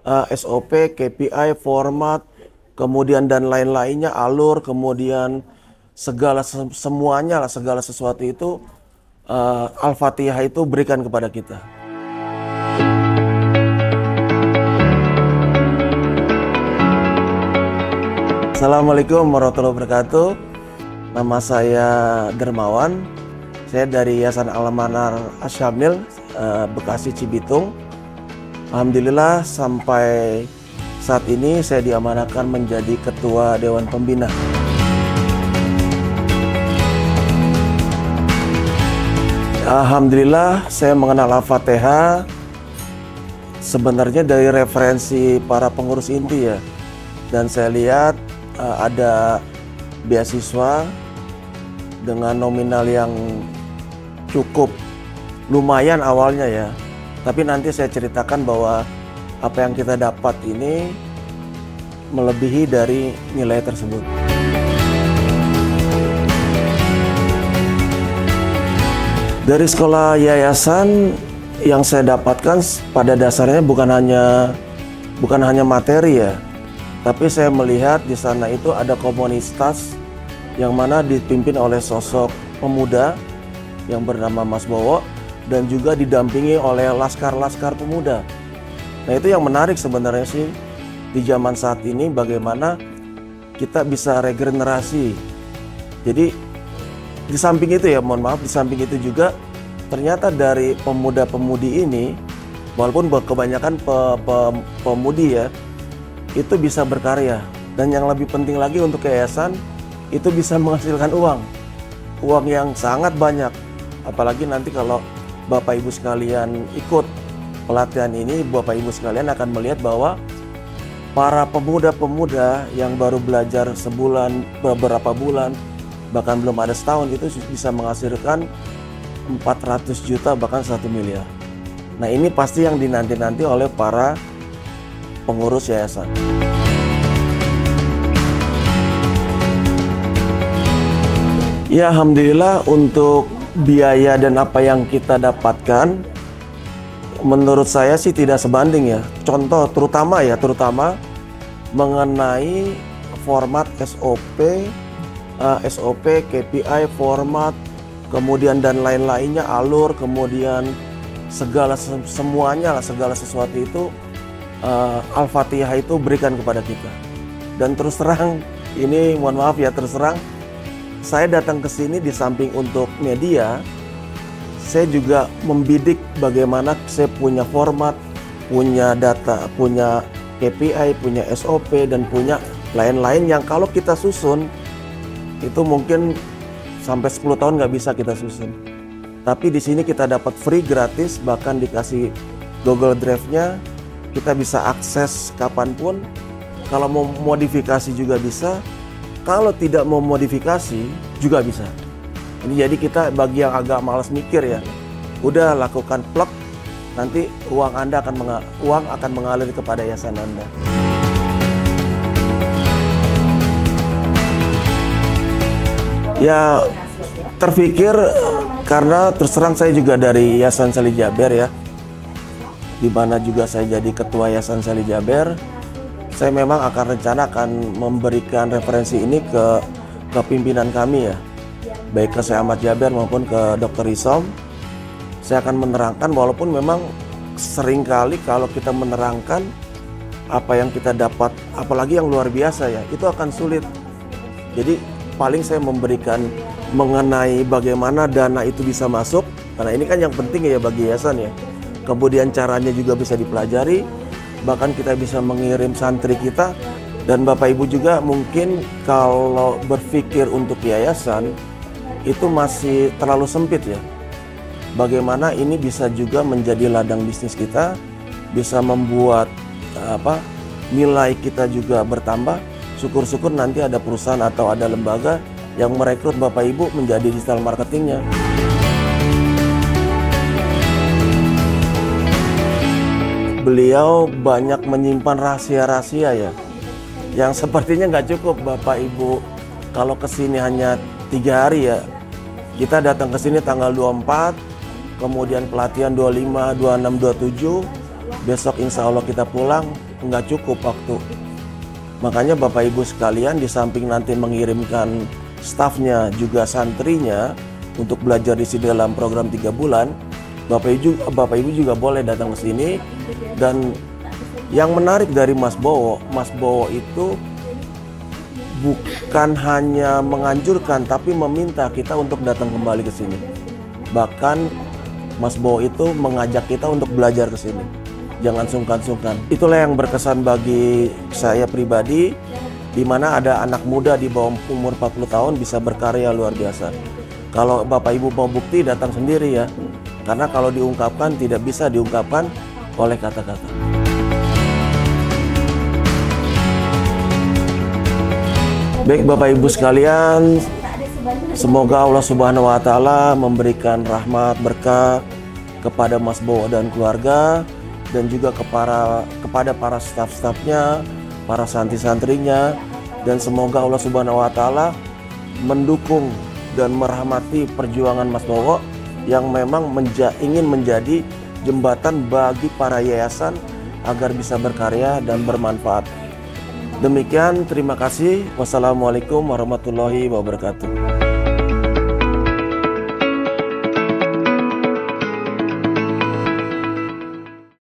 SOP, KPI, format, kemudian dan lain-lainnya, alur, kemudian semuanya lah, segala sesuatu itu Al-Fatihah itu berikan kepada kita. Assalamualaikum warahmatullahi wabarakatuh. Nama saya Dermawan. Saya dari Yayasan Al-Manar Asyamil, Bekasi Cibitung. Alhamdulillah sampai saat ini saya diamanahkan menjadi Ketua Dewan Pembina. Alhamdulillah saya mengenal Al-Fatihah sebenarnya dari referensi para pengurus inti ya. Dan saya lihat ada beasiswa dengan nominal yang cukup lumayan awalnya ya. Tapi nanti saya ceritakan bahwa apa yang kita dapat ini melebihi dari nilai tersebut. Dari sekolah yayasan yang saya dapatkan pada dasarnya bukan hanya materi ya. Tapi saya melihat di sana itu ada komunitas yang mana dipimpin oleh sosok pemuda yang bernama Mas Bowo dan juga didampingi oleh laskar-laskar pemuda. Nah itu yang menarik sebenarnya sih di zaman saat ini, bagaimana kita bisa regenerasi. Jadi di samping itu ya, mohon maaf, di samping itu juga ternyata dari pemuda-pemudi ini, walaupun kebanyakan pemudi ya, itu bisa berkarya. Dan yang lebih penting lagi untuk yayasan, itu bisa menghasilkan uang yang sangat banyak. Apalagi nanti kalau Bapak Ibu sekalian ikut pelatihan ini, Bapak Ibu sekalian akan melihat bahwa para pemuda-pemuda yang baru belajar sebulan, beberapa bulan, bahkan belum ada setahun, itu bisa menghasilkan 400 juta bahkan 1 miliar. Nah ini pasti yang dinanti-nanti oleh para pengurus yayasan. Ya alhamdulillah untuk biaya dan apa yang kita dapatkan menurut saya sih tidak sebanding ya. Contoh terutama mengenai format SOP, KPI, format, kemudian dan lain-lainnya, alur, kemudian segala sesuatu itu Al-Fatihah itu berikan kepada kita. Dan terus terang ini mohon maaf ya, terus terang saya datang ke sini di samping untuk media, saya juga membidik bagaimana saya punya format, punya data, punya KPI, punya SOP, dan punya lain-lain yang kalau kita susun, itu mungkin sampai 10 tahun nggak bisa kita susun. Tapi di sini kita dapat free, gratis, bahkan dikasih Google Drive-nya, kita bisa akses kapanpun. Kalau mau modifikasi juga bisa, kalau tidak mau modifikasi juga bisa. Ini jadi kita bagi yang agak malas mikir ya, udah lakukan plug, nanti uang akan mengalir kepada yayasan Anda. Ya terpikir karena terus terang saya juga dari Yayasan Salih Jaber ya, di mana juga saya jadi ketua Yayasan Salih Jaber. Saya memang akan memberikan referensi ini ke pimpinan kami ya, baik ke Syekh Ahmad Jaber maupun ke Dr. Isom. Saya akan menerangkan, walaupun memang seringkali kalau kita menerangkan apa yang kita dapat, apalagi yang luar biasa ya, itu akan sulit. Jadi paling saya memberikan mengenai bagaimana dana itu bisa masuk, karena ini kan yang penting ya bagi yayasan ya. Kemudian caranya juga bisa dipelajari, bahkan kita bisa mengirim santri kita. Dan Bapak Ibu juga mungkin kalau berpikir untuk yayasan itu masih terlalu sempit ya. Bagaimana ini bisa juga menjadi ladang bisnis kita, bisa membuat nilai kita juga bertambah. Syukur-syukur nanti ada perusahaan atau ada lembaga yang merekrut Bapak Ibu menjadi digital marketingnya. Beliau banyak menyimpan rahasia-rahasia ya, yang sepertinya nggak cukup Bapak Ibu kalau kesini hanya 3 hari ya. Kita datang ke sini tanggal 24, kemudian pelatihan 25, 26, 27, besok insya Allah kita pulang, nggak cukup waktu. Makanya Bapak Ibu sekalian, di samping nanti mengirimkan stafnya juga santrinya untuk belajar di sini dalam program 3 bulan, Bapak Ibu juga boleh datang ke sini. Dan yang menarik dari Mas Bowo itu bukan hanya menganjurkan, tapi meminta kita untuk datang kembali ke sini. Bahkan Mas Bowo itu mengajak kita untuk belajar ke sini. Jangan sungkan-sungkan. Itulah yang berkesan bagi saya pribadi, di mana ada anak muda di bawah umur 40 tahun bisa berkarya luar biasa. Kalau Bapak Ibu mau bukti, datang sendiri ya. Karena kalau diungkapkan tidak bisa diungkapkan oleh kata-kata. Baik Bapak Ibu sekalian, semoga Allah Subhanahu wa Ta'ala memberikan rahmat berkah kepada Mas Bowo dan keluarga, dan juga kepada para staf-stafnya, para santri-santrinya, dan semoga Allah Subhanahu wa Ta'ala mendukung dan merahmati perjuangan Mas Bowo yang memang ingin menjadi jembatan bagi para yayasan agar bisa berkarya dan bermanfaat. Demikian, terima kasih. Wassalamualaikum warahmatullahi wabarakatuh.